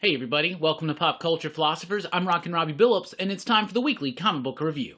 Hey everybody, welcome to Pop Culture Philosophers. I'm Rockin Robbie Billups, and it's time for the weekly comic book review.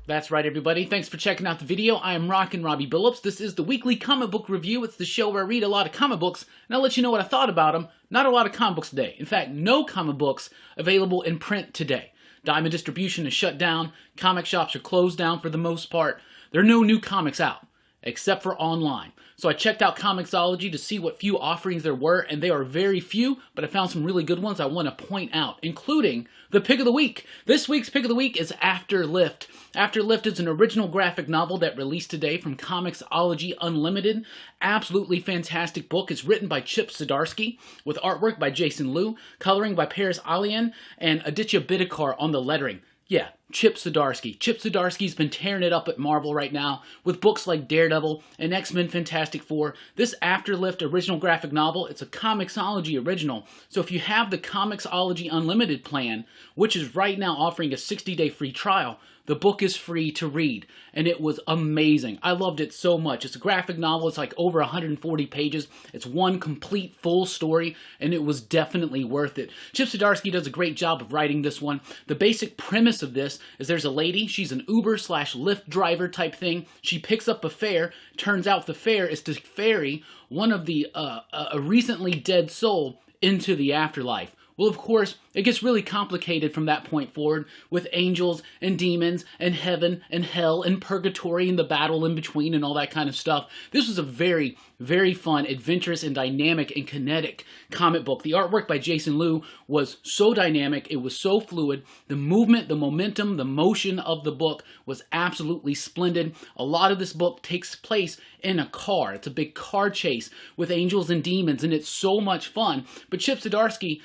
That's right everybody, thanks for checking out the video. I am Rockin Robbie Billups. This is the weekly comic book review. It's the show where I read a lot of comic books, and I'll let you know what I thought about them. Not a lot of comic books today. In fact, no comic books available in print today. Diamond distribution is shut down, comic shops are closed down for the most part. There are no new comics out, except for online. So I checked out Comixology to see what few offerings there were, and they are very few, but I found some really good ones I want to point out, including the pick of the week. This week's pick of the week is Afterlift. Afterlift is an original graphic novel that released today from Comixology Unlimited. Absolutely fantastic book. It's written by Chip Zdarsky, with artwork by Jason Liu, coloring by Paris Alian, and Aditya Bidikar on the lettering. Yeah, Chip Zdarsky. Chip Zdarsky's been tearing it up at Marvel right now with books like Daredevil and X-Men Fantastic Four. This Afterlift original graphic novel, it's a Comixology original. So if you have the Comixology Unlimited plan, which is right now offering a 60-day free trial, the book is free to read, and it was amazing. I loved it so much. It's a graphic novel. It's like over 140 pages. It's one complete full story, and it was definitely worth it. Chip Zdarsky does a great job of writing this one. The basic premise of this is there's a lady. She's an Uber/Lyft driver type thing. She picks up a fare. Turns out the fare is to ferry one of the a recently dead soul into the afterlife. Well, of course, it gets really complicated from that point forward with angels and demons and heaven and hell and purgatory and the battle in between and all that kind of stuff. This was a very, very fun, adventurous, and dynamic and kinetic comic book. The artwork by Jason Liu was so dynamic. It was so fluid. The movement, the momentum, the motion of the book was absolutely splendid. A lot of this book takes place in a car. It's a big car chase with angels and demons, and it's so much fun. But Chip Zdarsky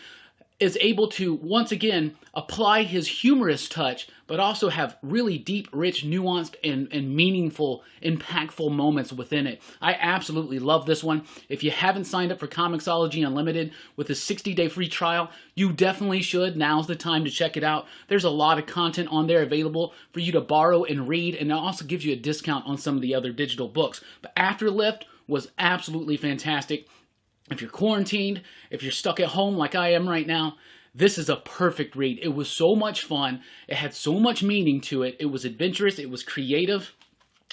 is able to, once again, apply his humorous touch, but also have really deep, rich, nuanced, and meaningful, impactful moments within it. I absolutely love this one. If you haven't signed up for Comixology Unlimited with a 60-day free trial, you definitely should. Now's the time to check it out. There's a lot of content on there available for you to borrow and read, and it also gives you a discount on some of the other digital books. But Afterlift was absolutely fantastic. If you're quarantined, if you're stuck at home like I am right now, this is a perfect read. It was so much fun. It had so much meaning to it. It was adventurous. It was creative.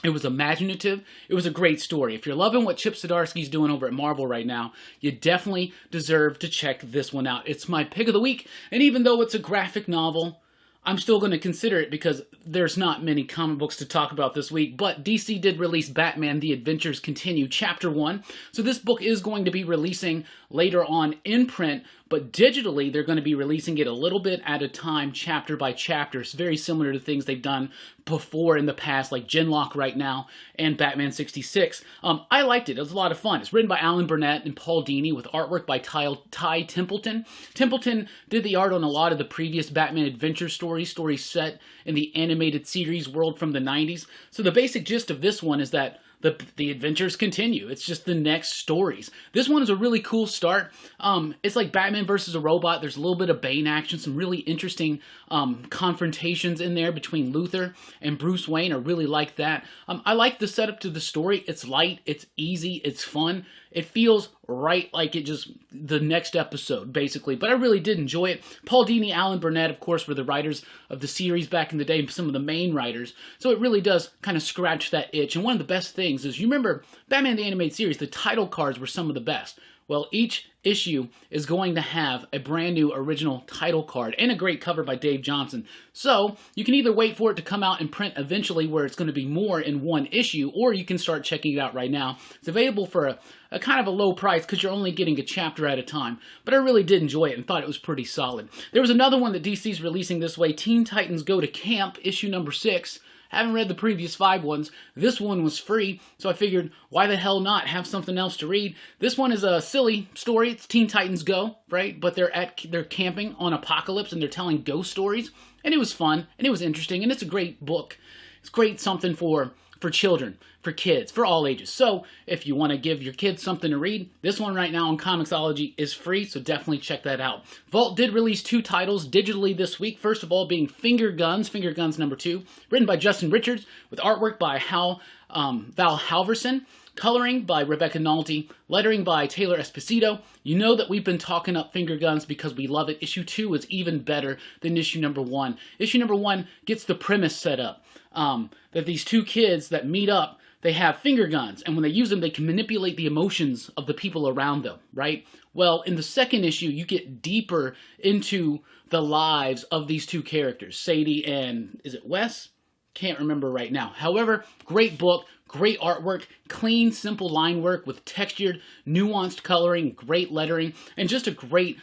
It was imaginative. It was a great story. If you're loving what Chip Zdarsky's doing over at Marvel right now, you definitely deserve to check this one out. It's my pick of the week, and even though it's a graphic novel, I'm still going to consider it because there's not many comic books to talk about this week, but DC did release Batman: The Adventures Continue Chapter 1, so this book is going to be releasing later on in print, but digitally they're going to be releasing it a little bit at a time, chapter by chapter. It's very similar to things they've done before in the past, like Genlock right now and Batman 66. I liked it. It was a lot of fun. It's written by Alan Burnett and Paul Dini with artwork by Ty Templeton. Templeton did the art on a lot of the previous Batman adventure stories set in the animated series world from the 90s. So the basic gist of this one is that the adventures continue. It's just the next stories. This one is a really cool start. It's like Batman versus a robot. There's a little bit of Bane action, some really interesting confrontations in there between Luthor and Bruce Wayne. I really like that. I like the setup to the story. It's light, it's easy, it's fun. It feels right like it just the next episode, basically. But I really did enjoy it. Paul Dini, Alan Burnett, of course, were the writers of the series back in the day, some of the main writers. So it really does kind of scratch that itch. And one of the best things is, you remember Batman the Animated Series, the title cards were some of the best. Well, each issue is going to have a brand new original title card and a great cover by Dave Johnson. So you can either wait for it to come out in print eventually where it's going to be more in one issue, or you can start checking it out right now. It's available for a kind of a low price because you're only getting a chapter at a time. But I really did enjoy it and thought it was pretty solid. There was another one that DC's releasing this way, Teen Titans Go to Camp, issue number 6. Haven't read the previous 5 ones. This one was free, so I figured, why the hell not have something else to read? This one is a silly story. It's Teen Titans Go, right? But they're camping on Apocalypse, and they're telling ghost stories. And it was fun, and it was interesting, and it's a great book. It's great something for for children, for kids, for all ages. So if you want to give your kids something to read, this one right now on Comixology is free, so definitely check that out. Vault did release 2 titles digitally this week. First of all being Finger Guns #2, written by Justin Richards, with artwork by Val Halverson, coloring by Rebecca Nalty, lettering by Taylor Esposito. You know that we've been talking up Finger Guns because we love it. Issue 2 is even better than issue number 1. Issue number 1 gets the premise set up. That these 2 kids that meet up, they have finger guns, and when they use them, they can manipulate the emotions of the people around them, right? Well, in the second issue, you get deeper into the lives of these 2 characters, Sadie and, is it Wes? Can't remember right now. However, great book, great artwork, clean, simple line work with textured, nuanced coloring, great lettering, and just a great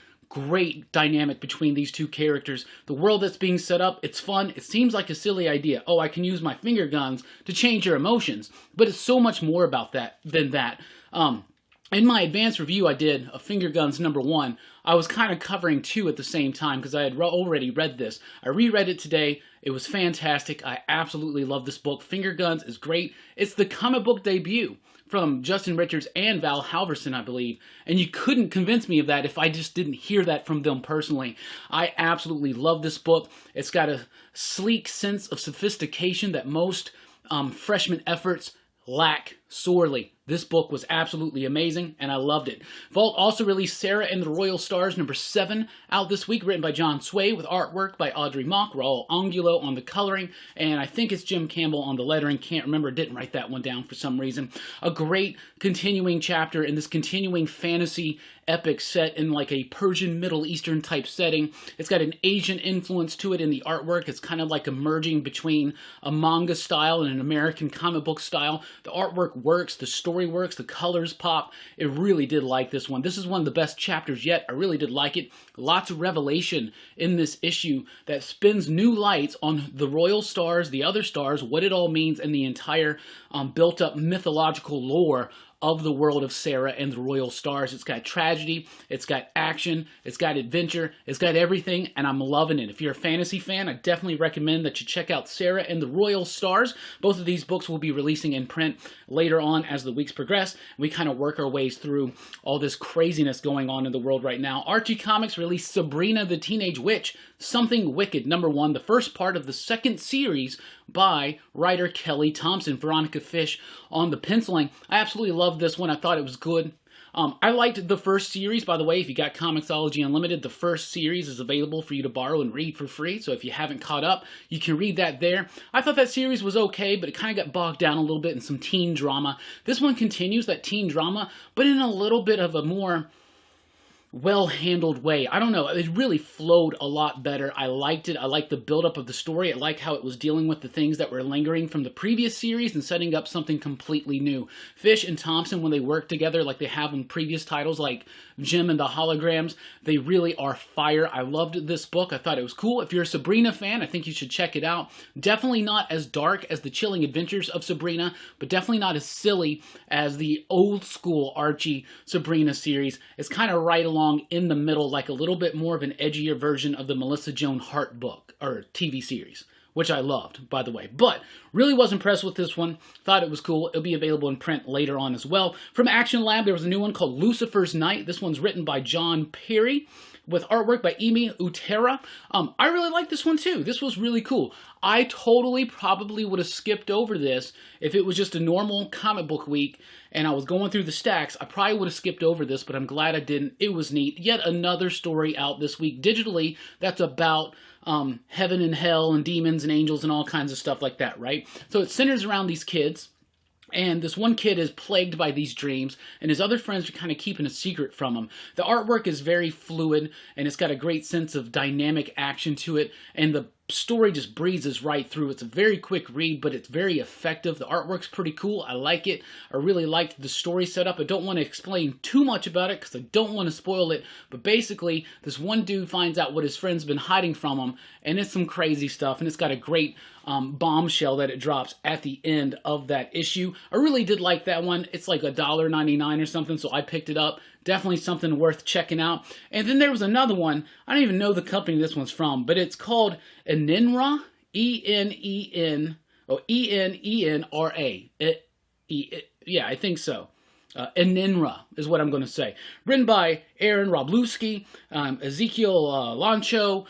dynamic between these 2 characters. The world that's being set up, it's fun. It seems like a silly idea. Oh, I can use my finger guns to change your emotions. But it's so much more about that than that. In my advanced review I did of Finger Guns #1, I was kind of covering 2 at the same time because I had already read this. I reread it today. It was fantastic. I absolutely love this book. Finger Guns is great. It's the comic book debut from Justin Richards and Val Halverson, I believe. And you couldn't convince me of that if I just didn't hear that from them personally. I absolutely love this book. It's got a sleek sense of sophistication that most freshman efforts lack sorely. This book was absolutely amazing, and I loved it. Vault also released Sarah and the Royal Stars #7 out this week, written by John Sway, with artwork by Audrey Mock, Raul Angulo on the coloring, and I think it's Jim Campbell on the lettering. Can't remember, didn't write that one down for some reason. A great continuing chapter in this continuing fantasy epic set in like a Persian Middle Eastern type setting. It's got an Asian influence to it in the artwork. It's kind of like a merging between a manga style and an American comic book style. The artwork works, the story works, the colors pop. It really did like this one. This is one of the best chapters yet. I really did like it. Lots of revelation in this issue that spins new lights on the Royal Stars, the other stars, what it all means, and the entire built-up mythological lore of the world of Sarah and the Royal Stars. It's got tragedy, it's got action, it's got adventure, it's got everything, and I'm loving it. If you're a fantasy fan, I definitely recommend that you check out Sarah and the Royal Stars. Both of these books will be releasing in print later on as the weeks progress. We kind of work our ways through all this craziness going on in the world right now. Archie Comics released Sabrina the Teenage Witch, Something Wicked #1, the first part of the second series by writer Kelly Thompson. Veronica Fish on the penciling. I absolutely loved this one. I thought it was good. I liked the first series, by the way. If you got Comixology Unlimited, the first series is available for you to borrow and read for free. So if you haven't caught up, you can read that there. I thought that series was okay, but it kind of got bogged down a little bit in some teen drama. This one continues that teen drama, but in a little bit of a more well-handled way. I don't know. It really flowed a lot better. I liked it. I liked the buildup of the story. I liked how it was dealing with the things that were lingering from the previous series and setting up something completely new. Fish and Thompson, when they work together like they have in previous titles like Jim and the Holograms, they really are fire. I loved this book. I thought it was cool. If you're a Sabrina fan, I think you should check it out. Definitely not as dark as the Chilling Adventures of Sabrina, but definitely not as silly as the old school Archie Sabrina series. It's kind of right along in the middle, like a little bit more of an edgier version of the Melissa Joan Hart book or TV series, which I loved, by the way. But really was impressed with this one. Thought it was cool. It'll be available in print later on as well. From Action Lab, there was a new one called Lucifer's Night. This one's written by John Perry, with artwork by Emi Utera. I really like this one too. This was really cool. I totally probably would have skipped over this if it was just a normal comic book week and I was going through the stacks. I probably would have skipped over this, but I'm glad I didn't. It was neat. Yet another story out this week digitally that's about heaven and hell and demons and angels and all kinds of stuff like that, right? So it centers around these kids. And this one kid is plagued by these dreams, and his other friends are kind of keeping a secret from him. The artwork is very fluid, and it's got a great sense of dynamic action to it, and the story just breezes right through. It's a very quick read, but it's very effective. The artwork's pretty cool. I like it. I really liked the story setup. I don't want to explain too much about it because I don't want to spoil it, but basically, this one dude finds out what his friend's been hiding from him, and it's some crazy stuff, and it's got a great bombshell that it drops at the end of that issue. I really did like that one. It's like $1.99 or something, so I picked it up. Definitely something worth checking out. And then there was another one. I don't even know the company this one's from, but it's called INRA, E-N-E-N, Oh, INRA. Yeah, I think so. INRA is what I'm going to say. Written by Aaron Roblewski, Ezekiel Lancho.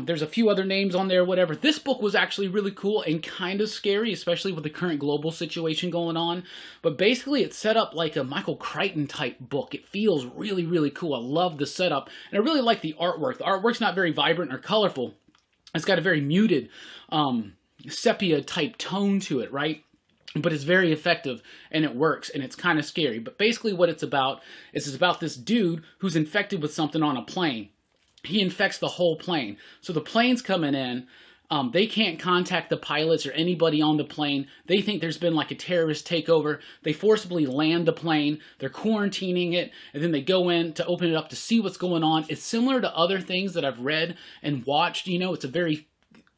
There's a few other names on there, whatever. This book was actually really cool and kind of scary, especially with the current global situation going on. But basically, it's set up like a Michael Crichton type book. It feels really, really cool. I love the setup, and I really like the artwork. The artwork's not very vibrant or colorful. It's got a very muted sepia type tone to it, right? But it's very effective, and it works, and it's kind of scary. But basically what it's about is it's about this dude who's infected with something on a plane. He infects the whole plane. So the plane's coming in. They can't contact the pilots or anybody on the plane. They think there's been like a terrorist takeover. They forcibly land the plane. They're quarantining it, and then they go in to open it up to see what's going on. It's similar to other things that I've read and watched. You know, it's a very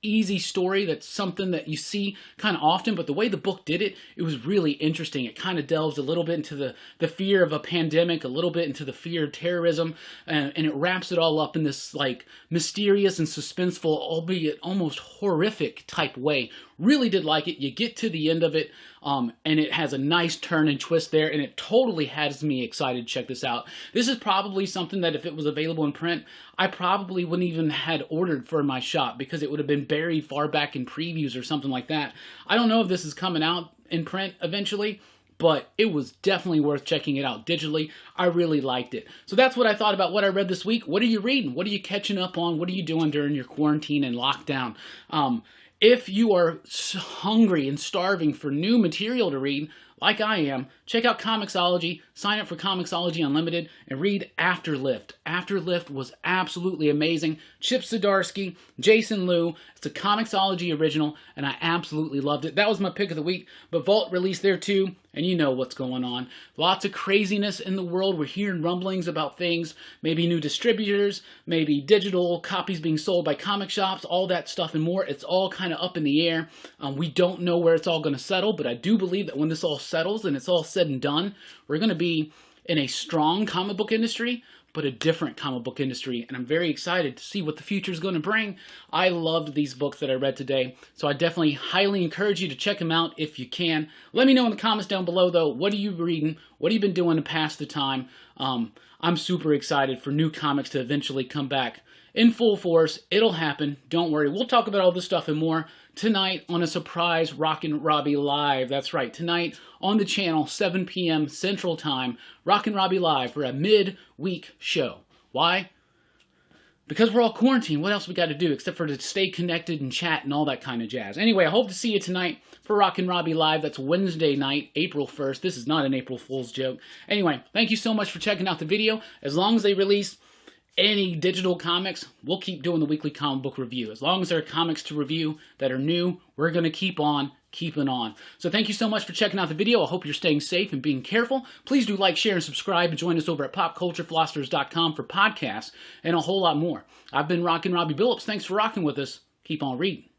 easy story that's something that you see kind of often, but the way the book did it, it was really interesting. It kind of delves a little bit into the fear of a pandemic, a little bit into the fear of terrorism, and it wraps it all up in this like mysterious and suspenseful, albeit almost horrific type way. Really did like it. You get to the end of it, and it has a nice turn and twist there, and it totally has me excited to check this out. This is probably something that if it was available in print, I probably wouldn't even had ordered for my shop because it would have been buried far back in previews or something like that. I don't know if this is coming out in print eventually, but it was definitely worth checking it out digitally. I really liked it. So that's what I thought about what I read this week. What are you reading? What are you catching up on? What are you doing during your quarantine and lockdown? If you are hungry and starving for new material to read, like I am, check out Comixology, sign up for Comixology Unlimited, and read Afterlift. Afterlift was absolutely amazing. Chip Zdarsky, Jason Liu. It's a Comixology original, and I absolutely loved it. That was my pick of the week, but Vault released there too, and you know what's going on. Lots of craziness in the world. We're hearing rumblings about things, maybe new distributors, maybe digital copies being sold by comic shops, all that stuff and more. It's all kind of up in the air. We don't know where it's all going to settle, but I do believe that when this all settles and it's all said and done, we're going to be in a strong comic book industry, but a different comic book industry, and I'm very excited to see what the future is going to bring. I loved these books that I read today, so I definitely highly encourage you to check them out if you can. Let me know in the comments down below, though, what are you reading? What have you been doing to pass the time? I'm super excited for new comics to eventually come back in full force. It'll happen. Don't worry. We'll talk about all this stuff and more tonight on a surprise Rockin Robbie Live. That's right. Tonight on the channel, 7 p.m. Central Time, Rockin Robbie Live for a mid-week show. Why? Because we're all quarantined. What else we got to do except for to stay connected and chat and all that kind of jazz? Anyway, I hope to see you tonight for Rockin Robbie Live. That's Wednesday night, April 1st. This is not an April Fool's joke. Anyway, thank you so much for checking out the video. As long as they release any digital comics, we'll keep doing the weekly comic book review. As long as there are comics to review that are new, we're going to keep on keeping on. So thank you so much for checking out the video. I hope you're staying safe and being careful. Please do like, share, and subscribe, and join us over at popculturephilosophers.com for podcasts and a whole lot more. I've been Rockin Robbie Billups. Thanks for rocking with us. Keep on reading.